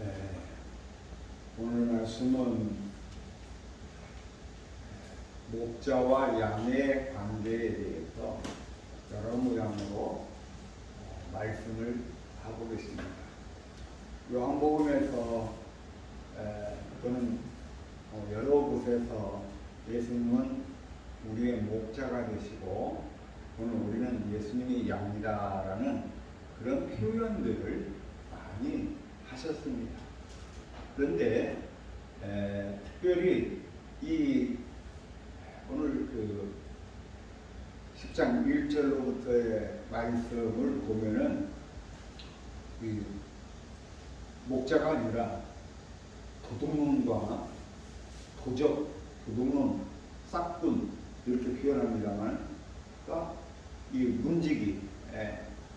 네, 오늘 말씀은 목자와 양의 관계에 대해서 여러 모양으로 말씀을 하고 계십니다. 요한복음에서 또는 여러 곳에서 예수님은 우리의 목자가 되시고 오늘 우리는 예수님이 양이다라는 그런 표현들을 많이 하셨습니다. 그런데 특별히 이 오늘 그 10장 1절로부터의 말씀을 보면은 이 목자가 아니라 도둑놈과 도적, 도둑놈, 싹군 이렇게 표현합니다만, 그러니까 이 문지기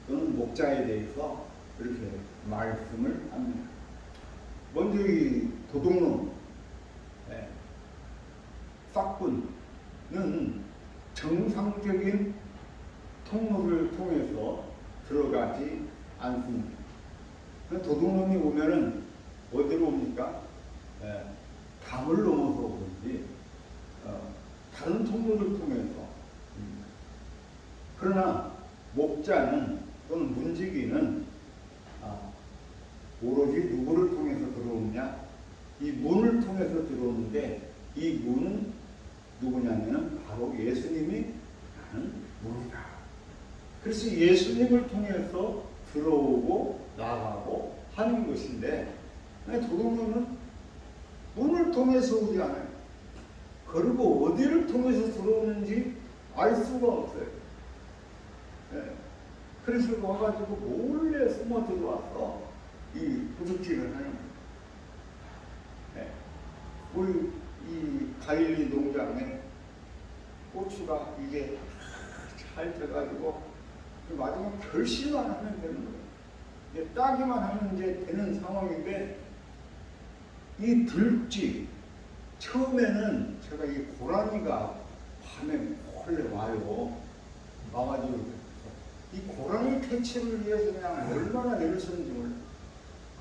또는 목자에 대해서 이렇게 말씀을 합니다. 먼저 이 도둑놈, 싹군은 정상적인 통로를 통해서 들어가지 않습니다. 도둑놈이 오면은 어디로 옵니까? 담을 넘어서 오는지 다른 통로를 통해서. 그러나 목자는 또는 문지기는 오로지 누구를 통해서 들어오느냐? 이 문을 통해서 들어오는데, 이 문은 누구냐면은 바로 예수님이 나는 문이다. 그래서 예수님을 통해서 들어오고 나가고 하는 것인데, 도둑놈은 문을 통해서 오지 않아요. 그리고 어디를 통해서 들어오는지 알 수가 없어요. 그래서 와가지고 몰래 숨어 들어와서 이 도둑질을 하는 거예요. 우리 이 갈릴리 농장에 고추가 이게 잘 돼가지고 마지막 결실만 하면 되는 거예요. 따기만 하면 이제 되는 상황인데, 이 들쥐, 처음에는 제가 이 고라니가 밤에 몰래 와가지고 이 고라니 퇴치를 위해서 그냥 얼마나 애를 쓰는지 몰라요.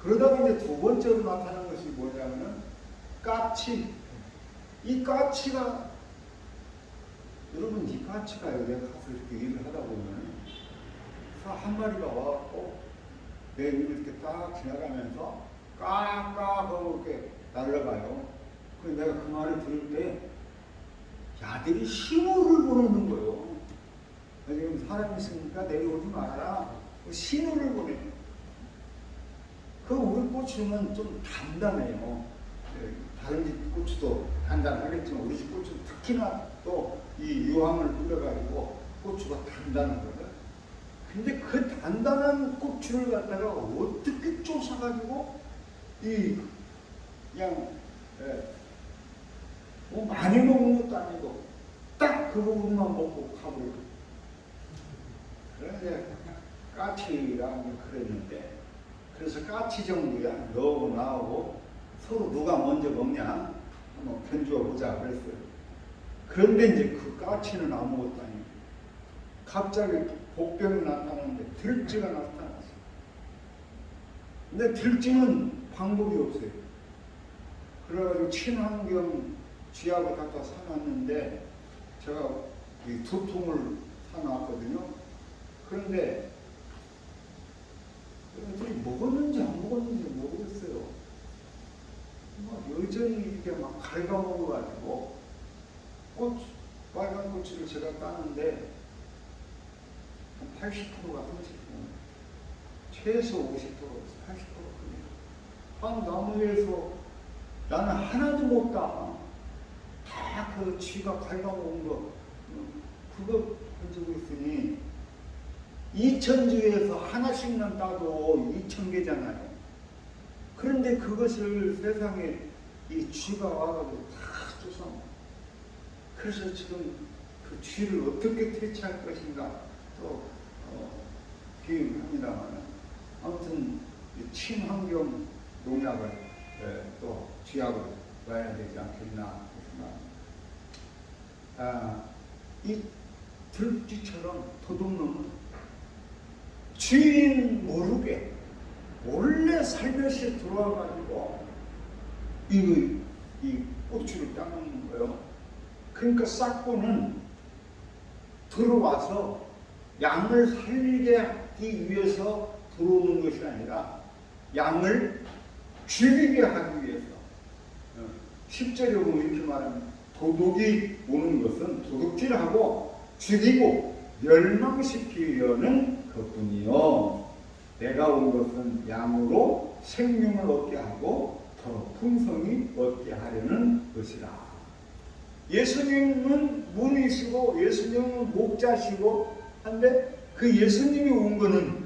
그러다가 이제 두 번째로 나타난 것이 뭐냐면은 까치. 이 까치가, 여러분, 이 까치가 여기 가서 이렇게 일을 하다 보면 한 마리가 와갖고 내 위를 이렇게 딱 지나가면서 까까 하고 이렇게 날아가요. 그래서 내가 그 말을 들을 때 야들이 신호를 보내는 거예요. 지금 사람이 있으니까 내려오지 말아라. 신호를 보내. 그 우리 고추는 좀 단단해요. 다른 집 고추도 단단하겠지만 우리 집 고추는 특히나 또 이 유황을 뿌려가지고 고추가 단단하거든. 근데 그 단단한 고추를 갖다가 어떻게 쫓아가지고 그냥 뭐 많이 먹는 것도 아니고 딱 그 부분만 먹고 가버려. 그런데 까치가 그랬는데, 그래서 까치 정도야 너하고 나하고 서로 누가 먼저 먹냐 한번 견주어 보자 그랬어요. 그런데 이제 그 까치는 아무것도 아니에요. 갑자기 복병이 나타나는데 들쥐가 나타났어요. 근데 들쥐는 방법이 없어요. 그래가지고 친환경 쥐약을 갖다 사놨는데, 제가 이 2통을 사놨거든요. 그런데 애들이 먹었는지 안 먹었는지 모르겠어요. 여전히 이렇게 막 갉아먹어가지고 빨간 고추를 제가 따는데 한 80%가 30%, 최소 50%, 80%입니다. 한 나무에서 나는 하나도 못 따. 다 그 쥐가 갉아먹은 거, 그거 가지고 있으니 2000주에서 하나씩만 따도 2000개잖아요. 그런데 그것을 세상에 이 쥐가 와가지고 다 쫓아먹어. 그래서 지금 그 쥐를 어떻게 퇴치할 것인가 또 비유합니다만, 아무튼 친환경 농약을 또 쥐약을 놔야 되지 않겠나 생각합니다. 이 들쥐처럼 도둑놈은 주인 모르게 원래 살며시 들어와가지고 이 고추를 따먹는 거예요. 그러니까 싹고는 들어와서 양을 살리게 하기 위해서 들어오는 것이 아니라 양을 죽이게 하기 위해서. 10절에 보면 이렇게 말합니다. 도둑이 오는 것은 도둑질하고 죽이고 멸망시키려는 것뿐이요. 내가 온 것은 양으로 생명을 얻게 하고 더 풍성히 얻게 하려는 것이라. 예수님은 문이시고 예수님은 목자시고 한데 그 예수님이 온 것은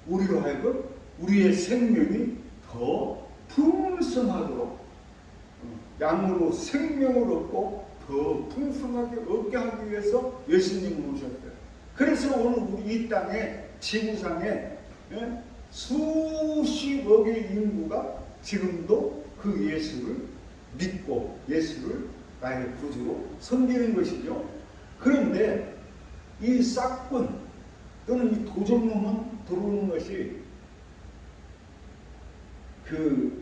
우리로 하여금 우리의 생명이 더 풍성하도록 양으로 생명을 얻고 더 풍성하게 얻게 하기 위해서 예수님을 오셨어요. 그래서 오늘 우리 이 땅에 지구상에 수십억의 인구가 지금도 그 예수를 믿고 예수를 나의 구주로 섬기는 것이죠. 그런데 이 싹군 또는 이 도적놈은 들어오는 것이 그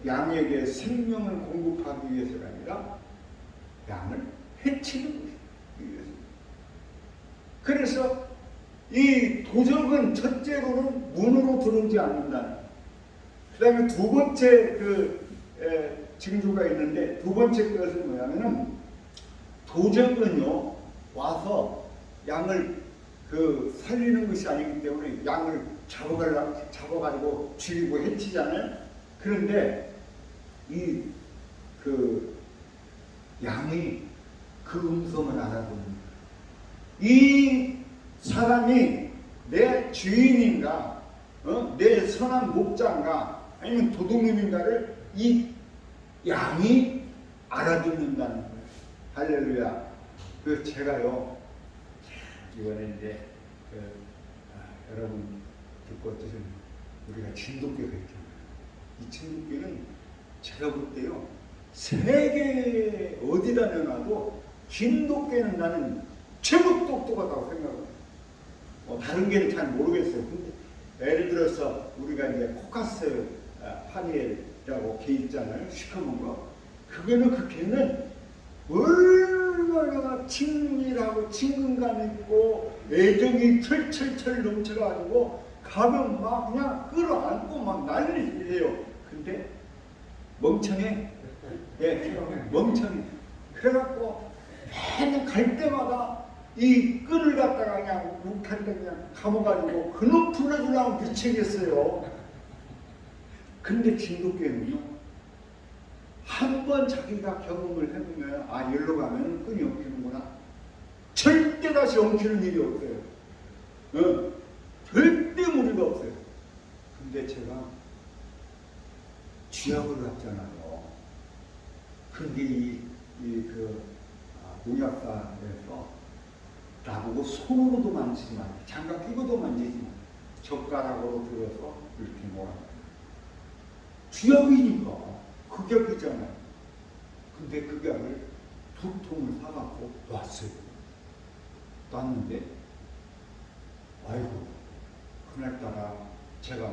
양에게 생명을 공급하기 위해서가 아니라 양을 해치는 것입니다. 그래서 이 도적은 첫째로는 문으로 들어오지 않는다는, 그 다음에 두 번째 징조가 있는데, 두 번째 것은 뭐냐면은 도적은요 와서 양을 살리는 것이 아니기 때문에 양을 잡아가지고 죽이고 해치잖아요. 그런데 양이 그 음성을 알아듣는, 이 사람이 내 주인인가, 내 선한 목자인가, 아니면 도둑놈인가를 이 양이 알아듣는다는 거예요. 할렐루야. 제가요 이번에 이제 여러분 듣고 어떠세요? 우리가 진돗개가 있잖아요. 이 진돗개는 제가 볼 때요 세계 어디다 내놔도 진돗개는 나는 최고 똑똑하다고 생각해요. 다른 개는 잘 모르겠어요. 근데 예를 들어서 우리가 이제 코카스 파니엘이라고 개 있잖아요. 시커먼 거. 그 개는 얼마나 친밀하고 친근감 있고 애정이 철철철 넘쳐가지고 가면 막 그냥 끌어안고 막 난리해요. 근데 멍청해. 멍청해. 그래갖고 맨날 갈 때마다 이 끈을 갖다가 그냥 묵한데 그냥 감아가지고 그놈 풀어주려고 미치겠어요. 근데 진돗개는요 한번 자기가 경험을 해보면 여기로 가면 끈이 엉키는구나. 절대 다시 엉키는 일이 없어요. 절대 무리가 없어요. 근데 제가 쥐약을 갔잖아요. 근데 농약사에서 나보고 손으로도 만지지 마, 장갑 끼고도 만지지 마, 젓가락으로 들어서 이렇게 뭐라. 쥐약이니까 극약이잖아요. 근데 극약을 2통을 사갖고 놨어요. 놨는데 아이고 그날따라 제가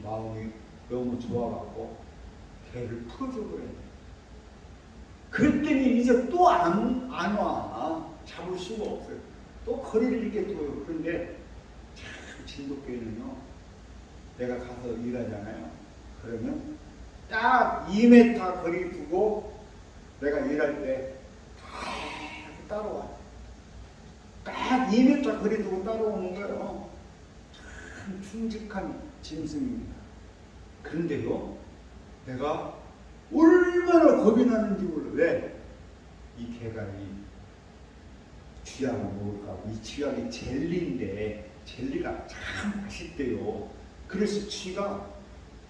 마음이 너무 좋아갖고 개를 풀어줘버렸네. 그랬더니 이제 또 안 와. 잡을 수가 없어요. 또 거리를 이렇게 둬요. 그런데 참 진돗개는요 내가 가서 일하잖아요. 그러면 딱 2m 거리 두고 내가 일할 때 따라와. 딱 2m 거리 두고 따라오는 거예요. 참 충직한 짐승입니다. 그런데요 내가 얼마나 겁이 나는지 몰라. 왜? 이 개가 이 쥐약을 먹을까? 이 쥐약이 젤리인데 젤리가 참 맛있대요. 그래서 쥐가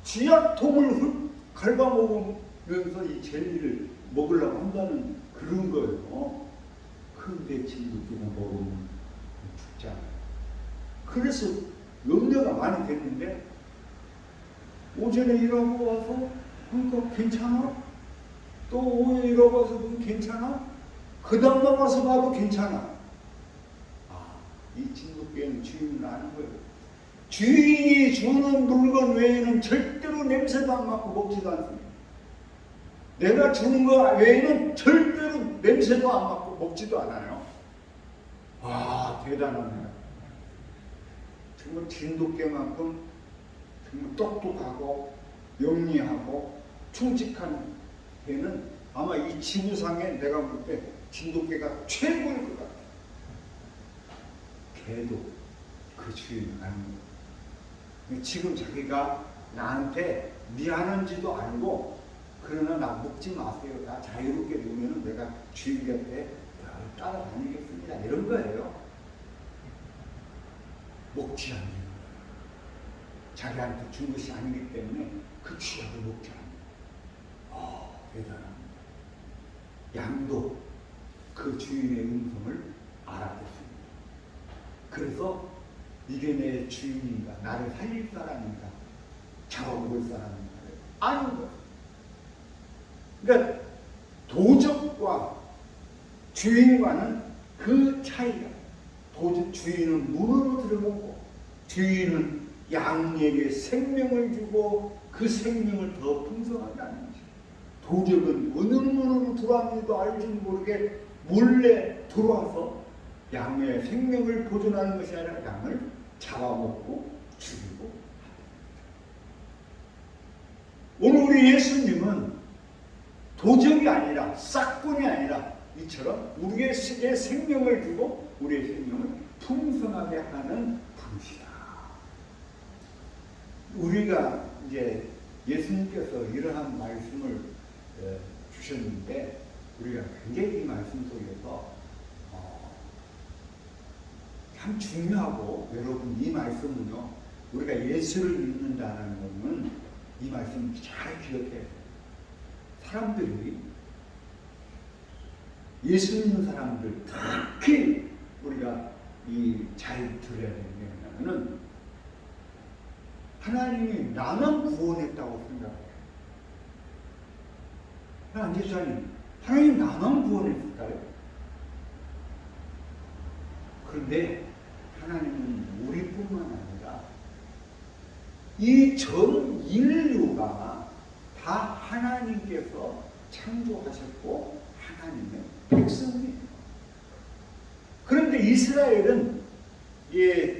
쥐약통을 갉아먹으면서 이 젤리를 먹으려고 한다는 그런 거예요. 근데 진돗개가 먹으면 죽잖아요. 그래서 염려가 많이 됐는데 오전에 일하고 와서 그러니까 괜찮아? 또 오후에 일하고 와서 그럼 괜찮아? 그 다음날 와서 봐도 괜찮아. 이 진돗개는 주인을 아는 거예요. 주인이 주는 물건 외에는 절대로 냄새도 안 맡고 먹지도 않습니다. 내가 주는 거 외에는 절대로 냄새도 안 맡고 먹지도 않아요. 와, 대단합니다. 정말 진돗개만큼 정말 똑똑하고 영리하고 충직한 개는 아마 이 지구상에 내가 볼 때 진돗개가 최고일 것 같아요. 개도 그 주인을 아는 거예요. 지금 자기가 나한테 미안한지도 알고, 그러나 나 먹지 마세요. 나 자유롭게 놓으면 내가 주인 곁에 따라다니겠습니다. 이런 거예요. 먹지 않는 거예요. 자기한테 준 것이 아니기 때문에 그 취약을 먹지 않는. 대단합니다. 양도 그 주인의 음성을 알아듣습니다. 그래서 이게 내 주인인가, 나를 살릴 사람인가, 잡아먹을 사람인가를 아는 거예요. 그러니까 도적과 주인과는 그 차이가, 주인은 문으로 들어오고 주인은 양에게 생명을 주고 그 생명을 더 풍성하게 하는 거죠. 도적은 어느 문으로 들어왔는지도 알지 모르게 몰래 들어와서 양의 생명을 보존하는 것이 아니라 양을 잡아먹고 죽이고. 오늘 우리 예수님은 도적이 아니라, 싹군이 아니라 이처럼 우리의 생명을 주고 우리의 생명을 풍성하게 하는 분이시다. 우리가 이제 예수님께서 이러한 말씀을 주셨는데, 우리가 굉장히 이 말씀 속에서 참 중요하고, 여러분 이 말씀은요, 우리가 예수를 믿는다는 것은 이 말씀 잘 기억해야 돼요. 사람들이, 예수 믿는 사람들 특히 우리가 잘 들어야 되는 게 뭐냐면은, 하나님이 나만 구원했다고 생각해요. 안 집사님, 하나님 나만 구원했을까요? 그런데 하나님은 우리뿐만 아니라 이 전 인류가 다 하나님께서 창조하셨고 하나님의 백성입니다. 그런데 이스라엘은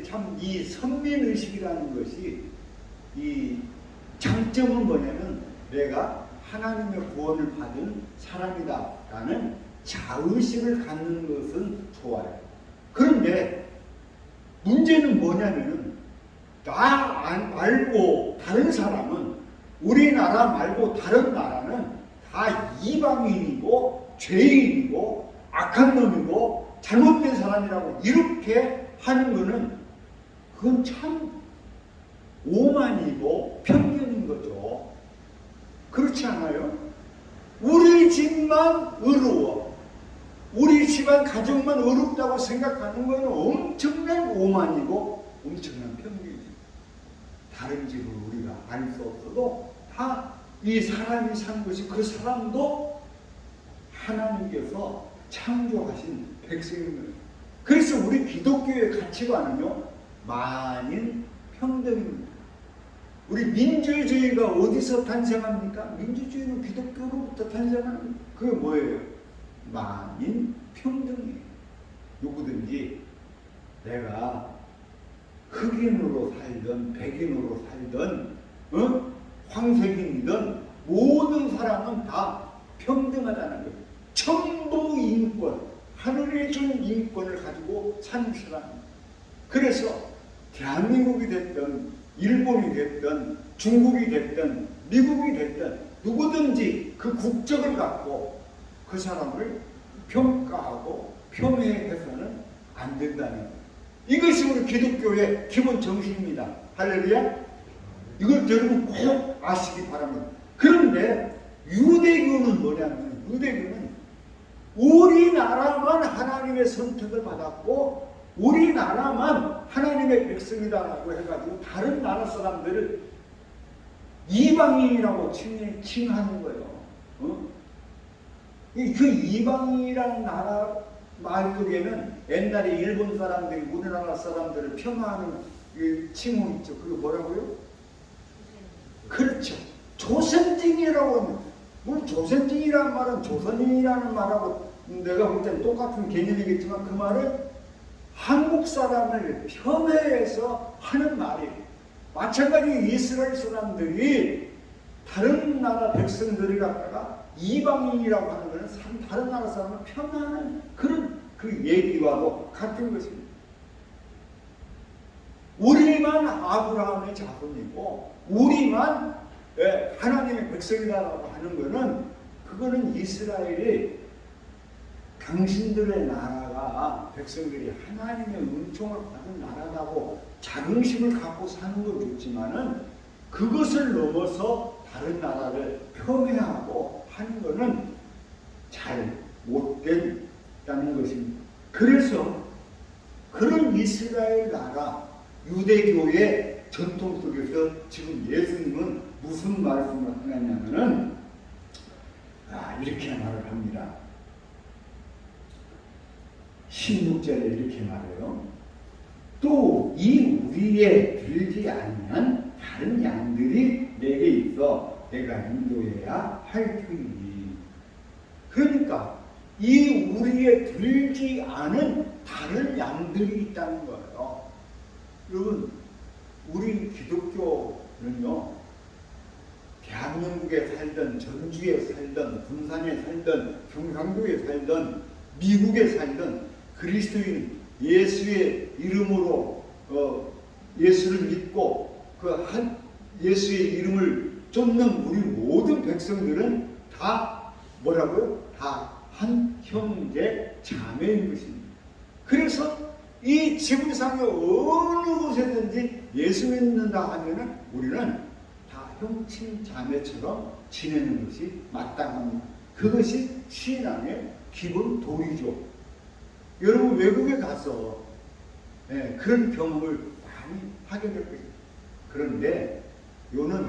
참 이 선민의식이라는 것이, 이 장점은 뭐냐면 내가 하나님의 구원을 받은 사람이다 라는 자의식을 갖는 것은 좋아요. 그런데 문제는 뭐냐면은, 나 말고 다른 사람은, 우리나라 말고 다른 나라는 다 이방인이고 죄인이고 악한 놈이고 잘못된 사람이라고 이렇게 하는 것은, 그건 참 오만이고 편견인 거죠. 그렇지 않아요? 우리 집만 의로워, 우리 집안 가정만 의롭다고 생각하는 것은 엄청난 오만이고 엄청난 편견이죠. 다른 집을 우리가 알 수 없어도 다 이 사람이 산 것이, 그 사람도 하나님께서 창조하신 백성입니다. 그래서 우리 기독교의 가치관은요, 만인 평등입니다. 우리 민주주의가 어디서 탄생합니까? 민주주의는 기독교로부터 탄생하는, 그게 뭐예요? 만인 평등이에요. 누구든지 내가 흑인으로 살든 백인으로 살든 황색인이든 모든 사람은 다 평등하다는 거예요. 전부 인권, 하늘이 준 인권을 가지고 사는 사람입니다. 그래서 대한민국이 됐든 일본이 됐든 중국이 됐든 미국이 됐든 누구든지 그 국적을 갖고 그 사람을 평가하고 폄훼해서는 안 된다는 거예요. 이것이 우리 기독교의 기본 정신입니다. 할렐루야. 이걸 여러분 꼭 아시기 바랍니다. 그런데 유대교는 뭐냐면, 유대교는 우리나라만 하나님의 선택을 받았고 우리나라만 하나님의 백성이다라고 해가지고 다른 나라 사람들을 이방인이라고 칭하는 거예요. 그 이방인이라는 나라 말 속에는 옛날에 일본 사람들이 우리나라 사람들을 폄하하는 칭호 있죠. 그거 뭐라고요? 그렇죠. 조선증이라고 합니다. 물론 조선증이라는 말은 조선인이라는 말하고 내가 볼 때는 똑같은 개념이겠지만 그 말은 한국 사람을 폄훼해서 하는 말이에요. 마찬가지 이스라엘 사람들이 다른 나라 백성들이 갖다가 이방인이라고 하는 것은 다른 나라 사람을 폄하하는 그런 그 얘기와도 같은 것입니다. 우리만 아브라함의 자손이고 우리만 하나님의 백성이라고 하는 것은 그거는 이스라엘이 당신들의 나라가 백성들이 하나님의 은총을 받은 나라라고 자긍심을 갖고 사는 건 좋지만은 그것을 넘어서 다른 나라를 폄훼하고 하는 것은 잘 못됐다는 것입니다. 그래서 그런 이스라엘 나라 유대교의 전통 속에서 지금 예수님은 무슨 말씀을 하냐면은 이렇게 말을 합니다. 16절에 이렇게 말해요. 또 이 우리에 들지 아니한 다른 양들이 내게 있어 내가 인도해야 할 터이니. 그러니까 이 우리에 들지 않은 다른 양들이 있다는 거예요. 여러분, 우리 기독교는요, 대한민국에 살든 전주에 살든 군산에 살든 경상도에 살든 미국에 살든 그리스도인 예수의 이름으로 예수를 믿고 예수의 이름을 쫓는 우리 모든 백성들은 다 뭐라고요? 다 한 형제 자매인 것입니다. 그래서 이 지구상의 어느 곳에든지 예수 믿는다 하면은 우리는 다 형친 자매처럼 지내는 것이 마땅합니다. 그것이 신앙의 기본 도리죠. 여러분 외국에 가서 그런 경험을 많이 하게 될 것입니다. 그런데 요는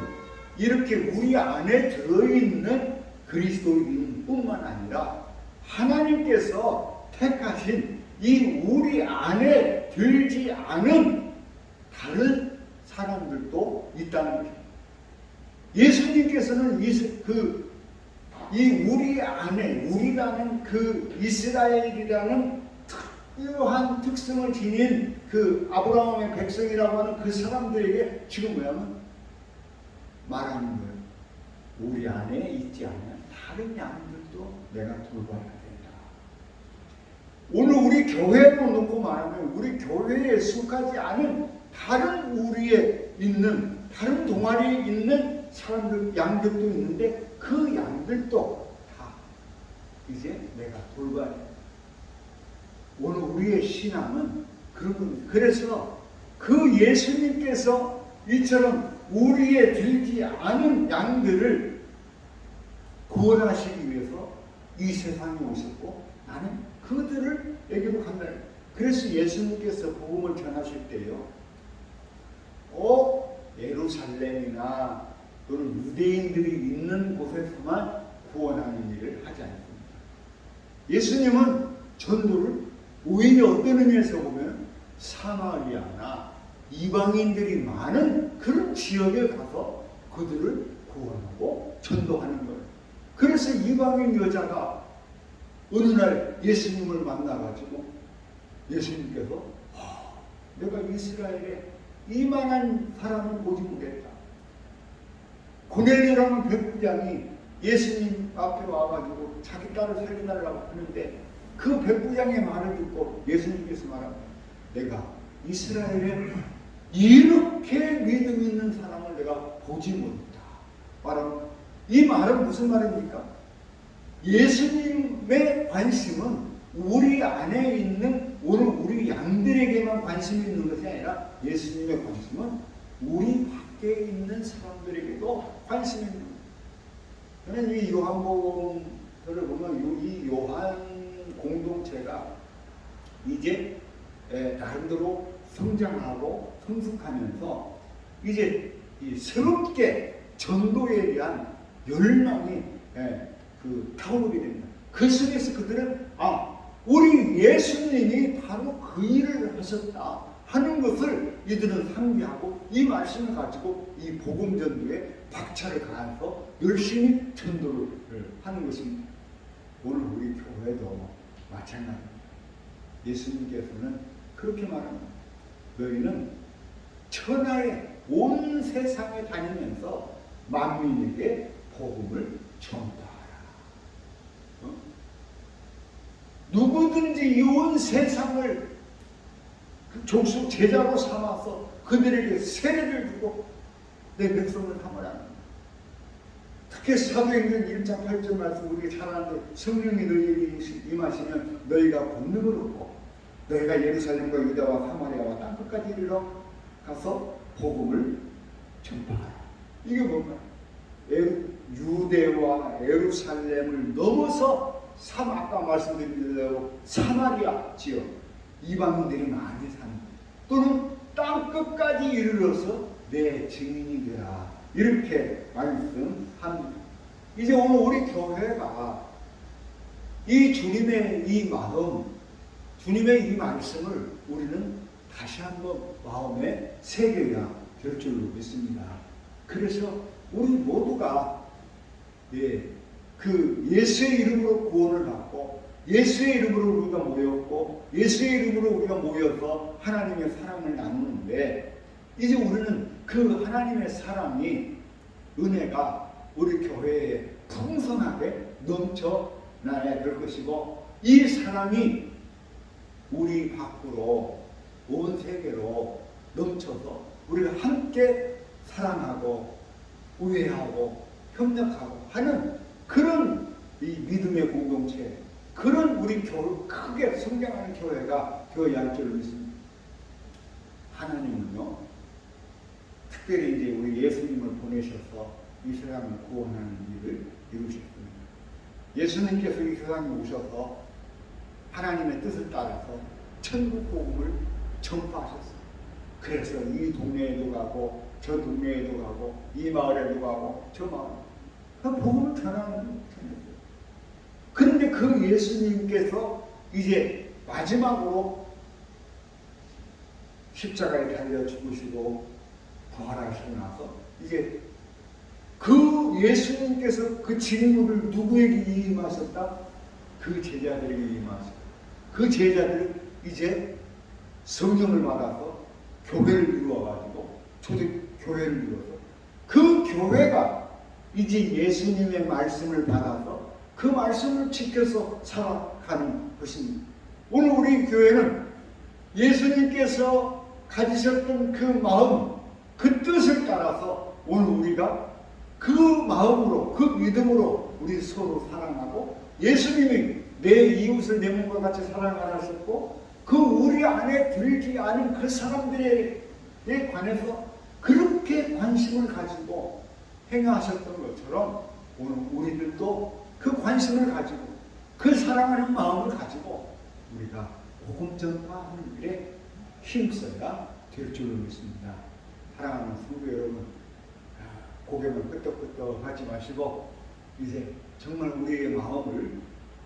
이렇게 우리 안에 들어있는 그리스도인뿐만 아니라 하나님께서 택하신 이 우리 안에 들지 않은 다른 사람들도 있다는 것입니다. 예수님께서는 이 우리 안에 우리라는 그 이스라엘이라는 특유한 특성을 지닌 그 아브라함의 백성이라고 하는 그 사람들에게 지금 뭐냐면 말하는 거예요. 우리 안에 있지 않는 다른 양들도 내가 돌봐야 된다. 오늘 우리 교회로 놓고 말하면 우리 교회에 속하지 않은 다른 우리에 있는 다른 동아리에 있는 사람들 양들도 있는데 그 양들도 다 이제 내가 돌봐야 돼. 오늘 우리의 신앙은 그런 겁니다. 그래서 그 예수님께서 이처럼 우리에 들지 않은 양들을 구원하시기 위해서 이 세상에 오셨고 나는 그들을 에게로 간다. 그래서 예수님께서 복음을 전하실 때요, 예루살렘이나 또는 유대인들이 있는 곳에서만 구원하는 일을 하지 않습니다. 예수님은 전도를 오히려 어떤 의미에서 보면 사마리아나 이방인들이 많은 그런 지역에 가서 그들을 구원하고 전도하는 거예요. 그래서 이방인 여자가 어느 날 예수님을 만나가지고 예수님께서 내가 이스라엘에 이만한 사람을 보지 못했다. 고넬료라는 백부장이 예수님 앞에 와가지고 자기 딸을 살려달라고 하는데 그 백부장의 말을 듣고 예수님께서 말합니다. 내가 이스라엘에 이렇게 믿음 있는 사람을 내가 보지 못했다. 말하면 이 말은 무슨 말입니까? 예수님의 관심은 우리 안에 있는 오늘 우리 양들에게만 관심이 있는 것이 아니라 예수님의 관심은 우리 밖에 있는 사람들에게도 관심이 있는 거예요. 저는 이 요한복음을 보면 이 요한 공동체가 이제 나름대로 성장하고 성숙하면서 이제 새롭게 전도에 대한 열망이 타오르게 됩니다. 그 속에서 그들은 우리 예수님이 바로 그 일을 하셨다 하는 것을 이들은 상기하고 이 말씀을 가지고 이 복음 전도에 박차를 가해서 열심히 전도를 하는 것입니다. 오늘 우리 교회도 마찬가지입니다. 예수님께서는 그렇게 말합니다. 너희는 천하의 온 세상에 다니면서 만민에게 복음을 전파하라. 누구든지 이 온 세상을 족속 제자로 삼아서 그들에게 세례를 주고 내 백성을 삼으라. 특히 사도행전 1장 8절 말씀 우리가 잘 아는데 성령이 너희에게 임하시면 너희가 권능을 얻고 너희가 예루살렘과 유다와 사마리아와 땅끝까지 이르러 가서 복음을 전파하라. 이게 뭔가? 유대와 예루살렘을 넘어서 아까 말씀드린 대로 사마리아 지역 이방인들이 많이 사는 또는 땅끝까지 이르러서 내 증인이 되라. 이렇게 말씀합니다. 이제 오늘 우리 교회가 이 주님의 이 마음, 주님의 이 말씀을 우리는 다시 한번 마음에 새겨야 될 줄로 믿습니다. 그래서 우리 모두가 그 예수의 이름으로 구원을 받고 예수의 이름으로 우리가 모였고 예수의 이름으로 우리가 모여서 하나님의 사랑을 나누는데 이제 우리는 그 하나님의 사랑이 은혜가 우리 교회에 풍성하게 넘쳐나야 될 것이고 이 사랑이 우리 밖으로 온 세계로 넘쳐서 우리가 함께 사랑하고 우애하고 협력하고 하는 그런 이 믿음의 공동체 그런 우리 크게 성장하는 교회가 되어야 할 줄 믿습니다. 하나님은요 특별히 이제 우리 예수님을 보내셔서 이 세상을 구원하는 일을 이루셨습니다. 예수님께서 이 세상에 오셔서 하나님의 뜻을 따라서 천국 복음을 전파하셨어요. 그래서 이 동네에도 가고 저 동네에도 가고 이 마을에도 가고 저 마을 그 복음을 전하는 거예요. 그런데 그 예수님께서 이제 마지막으로 십자가에 달려 죽으시고 부활하시고 나서 이제 그 예수님께서 그 직무를 누구에게 임하셨다? 그 제자들에게 임하셨다. 그 제자들은 이제 성령을 받아서 교회를 이루어가지고 초대교회를 이루어서 그 교회가 이제 예수님의 말씀을 받아서 그 말씀을 지켜서 살아가는 것입니다. 오늘 우리 교회는 예수님께서 가지셨던 그 마음, 그 뜻을 따라서 오늘 우리가 그 마음으로, 그 믿음으로 우리 서로 사랑하고 예수님이 내 이웃을 내 몸과 같이 사랑하셨고 그 우리 안에 들지 않은 그 사람들에 관해서 그렇게 관심을 가지고 행하셨던 것처럼 오늘 우리들도 그 관심을 가지고 그 사랑하는 마음을 가지고 우리가 복음 전파하는 일에 힘써야 될 줄로 믿습니다. 사랑하는 성도 여러분, 고개만 끄덕끄덕 하지 마시고 이제 정말 우리의 마음을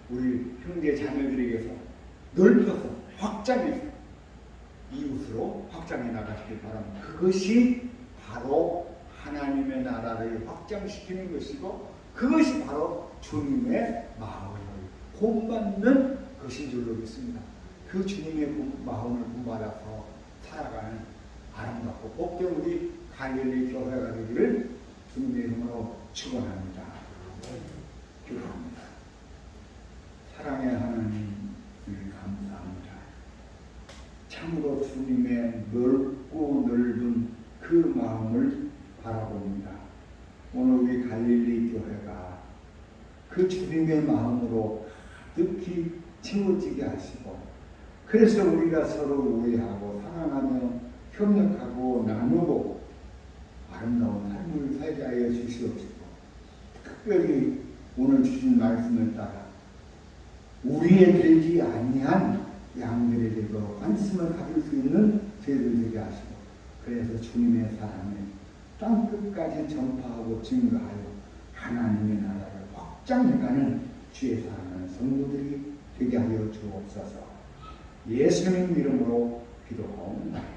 우리 형제 자매들에게서 넓혀서 확장해서 이웃으로 확장해 나가시길 바랍니다. 그것이 바로 하나님의 나라를 확장시키는 것이고 그것이 바로 주님의 마음을 본받는 것인 줄로 믿습니다. 그 주님의 마음을 본받아서 살아가는 아름답고 복된 우리 갈릴리 교회가 되기를 주님의 이름으로 축원합니다. 기도합니다. 사랑의 하나님 감사합니다. 참으로 주님의 넓고 넓은 그 마음을 바라봅니다. 오늘 우리 갈릴리 교회가 그 주님의 마음으로 가득히 채워지게 하시고 그래서 우리가 서로 우애하고 사랑하며 협력하고 나누고 아름다운 삶을 살게 하여 주시옵시고 특별히 오늘 주신 말씀을 따라 우리의 되지 아니한 양들에게도 관심을 가질 수 있는 죄를 되게 하시고 그래서 주님의 사랑을 땅끝까지 전파하고 증거하여 하나님의 나라를 확장해가는 주의 사랑하는 성도들이 되게 하여 주옵소서. 예수님 이름으로 기도하옵나이다.